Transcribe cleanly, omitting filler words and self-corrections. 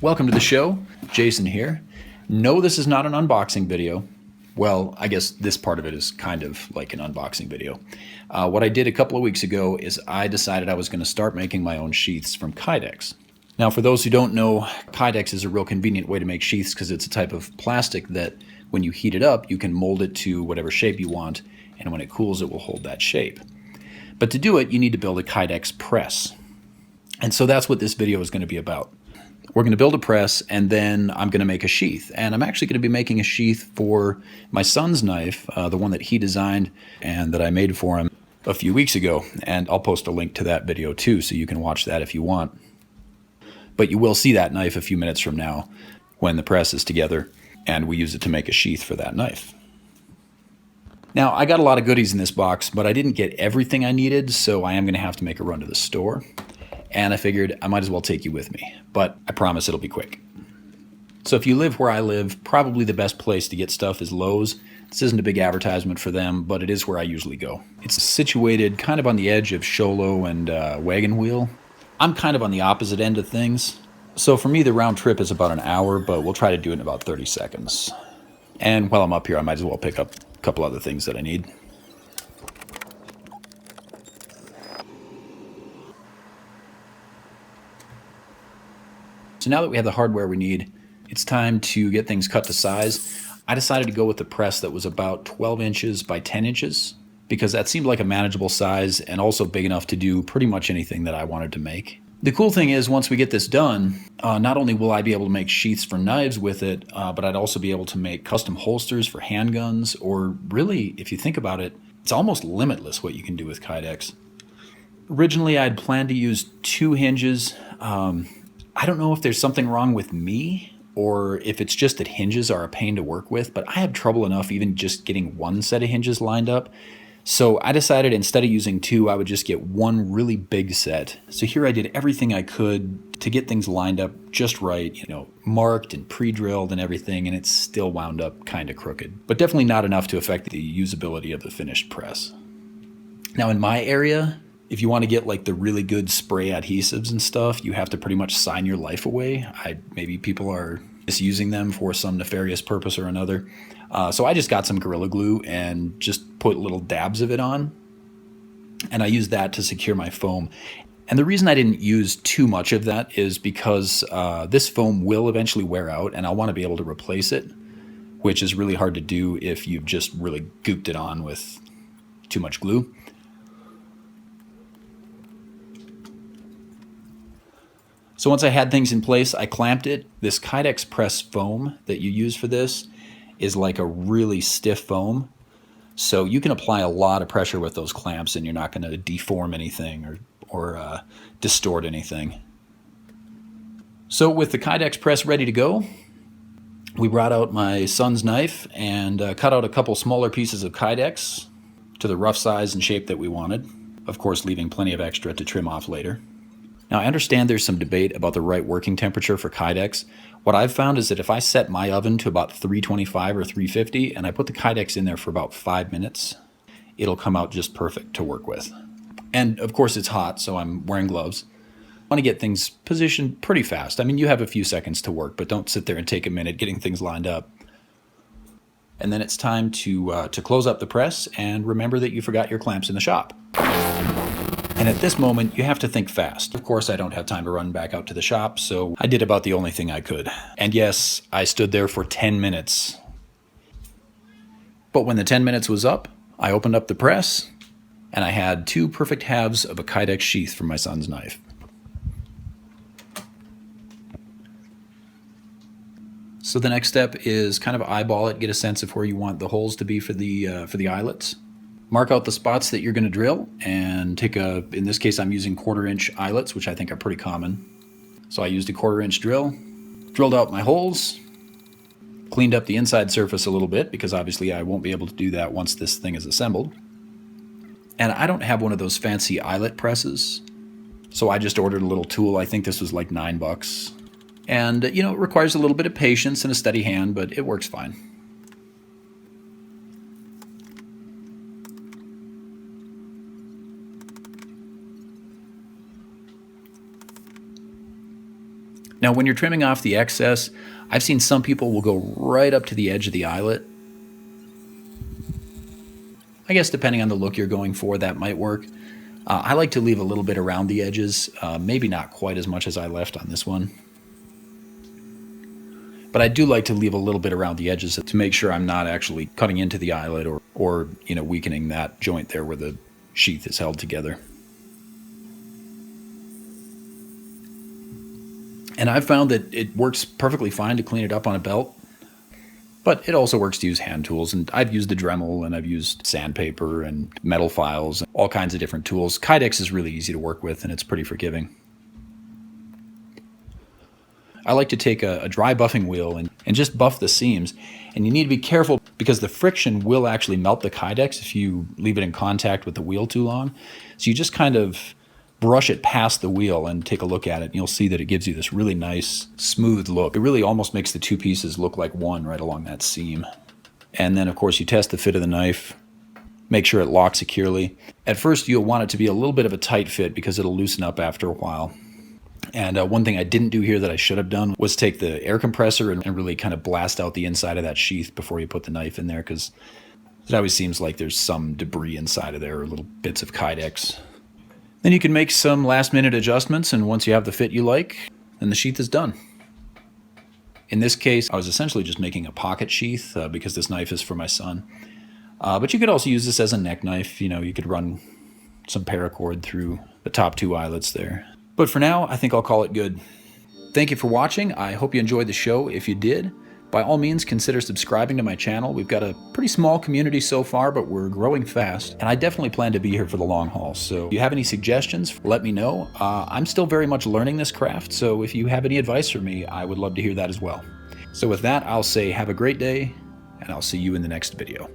Welcome to the show. Jason here. No, this is not an unboxing video. Well, I guess this part of it is kind of like an unboxing video. What I did a couple of weeks ago is I decided I was going to start making my own sheaths from Kydex. Now, for those who don't know, Kydex is a real convenient way to make sheaths because it's a type of plastic that when you heat it up, you can mold it to whatever shape you want, and when it cools, it will hold that shape. But to do it, you need to build a Kydex press. And so that's what this video is going to be about. We're going to build a press, and then I'm going to make a sheath. And I'm actually going to be making a sheath for my son's knife, the one that he designed and that I made for him a few weeks ago. And I'll post a link to that video too, so you can watch that if you want. But you will see that knife a few minutes from now when the press is together and we use it to make a sheath for that knife. Now, I got a lot of goodies in this box, but I didn't get everything I needed, so I am going to have to make a run to the store. And I figured I might as well take you with me, but I promise it'll be quick. So if you live where I live, probably the best place to get stuff is Lowe's. This isn't a big advertisement for them, but it is where I usually go. It's situated kind of on the edge of Sholo and Wagon Wheel. I'm kind of on the opposite end of things. So for me, the round trip is about an hour, but we'll try to do it in about 30 seconds. And while I'm up here, I might as well pick up a couple other things that I need. So now that we have the hardware we need, it's time to get things cut to size. I decided to go with the press that was about 12 inches by 10 inches because that seemed like a manageable size and also big enough to do pretty much anything that I wanted to make. The cool thing is once we get this done, not only will I be able to make sheaths for knives with it, but I'd also be able to make custom holsters for handguns, or really, if you think about it, it's almost limitless what you can do with Kydex. Originally, I'd planned to use 2 hinges. I don't know if there's something wrong with me or if it's just that hinges are a pain to work with, but I have trouble enough even just getting one set of hinges lined up. So I decided instead of using 2, I would just get one really big set. So here I did everything I could to get things lined up just right, marked and pre-drilled and everything, and it still wound up kind of crooked, but definitely not enough to affect the usability of the finished press. Now in my area, if you want to get like the really good spray adhesives and stuff, you have to pretty much sign your life away. Maybe people are misusing them for some nefarious purpose or another. So I just got some Gorilla Glue and just put little dabs of it on. And I used that to secure my foam. And the reason I didn't use too much of that is because this foam will eventually wear out and I'll want to be able to replace it, which is really hard to do if you've just really gooped it on with too much glue. So once I had things in place, I clamped it. This Kydex press foam that you use for this is like a really stiff foam. So you can apply a lot of pressure with those clamps and you're not going to deform anything or distort anything. So with the Kydex press ready to go, we brought out my son's knife and cut out a couple smaller pieces of Kydex to the rough size and shape that we wanted. Of course, leaving plenty of extra to trim off later. Now, I understand there's some debate about the right working temperature for Kydex. What I've found is that if I set my oven to about 325 or 350 and I put the Kydex in there for about 5 minutes, it'll come out just perfect to work with. And of course it's hot, so I'm wearing gloves. I want to get things positioned pretty fast. I mean, you have a few seconds to work, but don't sit there and take a minute getting things lined up. And then it's time to close up the press and remember that you forgot your clamps in the shop. And at this moment, you have to think fast. Of course, I don't have time to run back out to the shop, so I did about the only thing I could. And yes, I stood there for 10 minutes. But when the 10 minutes was up, I opened up the press, and I had 2 perfect halves of a Kydex sheath for my son's knife. So the next step is kind of eyeball it, get a sense of where you want the holes to be for the eyelets. Mark out the spots that you're going to drill and take in this case I'm using 1/4 inch eyelets, which I think are pretty common. So I used a 1/4 inch drill, drilled out my holes, cleaned up the inside surface a little bit because obviously I won't be able to do that once this thing is assembled. And I don't have one of those fancy eyelet presses, so I just ordered a little tool. I think this was like $9. And it requires a little bit of patience and a steady hand, but it works fine. Now, when you're trimming off the excess, I've seen some people will go right up to the edge of the eyelet. I guess depending on the look you're going for, that might work. I like to leave a little bit around the edges, maybe not quite as much as I left on this one. But I do like to leave a little bit around the edges to make sure I'm not actually cutting into the eyelet or weakening that joint there where the sheath is held together. And I've found that it works perfectly fine to clean it up on a belt, but it also works to use hand tools. And I've used the Dremel, and I've used sandpaper and metal files, all kinds of different tools. Kydex is really easy to work with, and it's pretty forgiving. I like to take a dry buffing wheel and just buff the seams. And you need to be careful because the friction will actually melt the Kydex if you leave it in contact with the wheel too long. So you just kind of brush it past the wheel and take a look at it, and you'll see that it gives you this really nice, smooth look. It really almost makes the two pieces look like one right along that seam. And then, of course, you test the fit of the knife. Make sure it locks securely. At first, you'll want it to be a little bit of a tight fit because it'll loosen up after a while. And one thing I didn't do here that I should have done was take the air compressor and really kind of blast out the inside of that sheath before you put the knife in there, because it always seems like there's some debris inside of there or little bits of Kydex. Then you can make some last-minute adjustments, and once you have the fit you like, then the sheath is done. In this case, I was essentially just making a pocket sheath because this knife is for my son. But you could also use this as a neck knife. You could run some paracord through the top two eyelets there. But for now, I think I'll call it good. Thank you for watching. I hope you enjoyed the show. If you did, by all means, consider subscribing to my channel. We've got a pretty small community so far, but we're growing fast. And I definitely plan to be here for the long haul. So if you have any suggestions, let me know. I'm still very much learning this craft, so if you have any advice for me, I would love to hear that as well. So with that, I'll say have a great day, and I'll see you in the next video.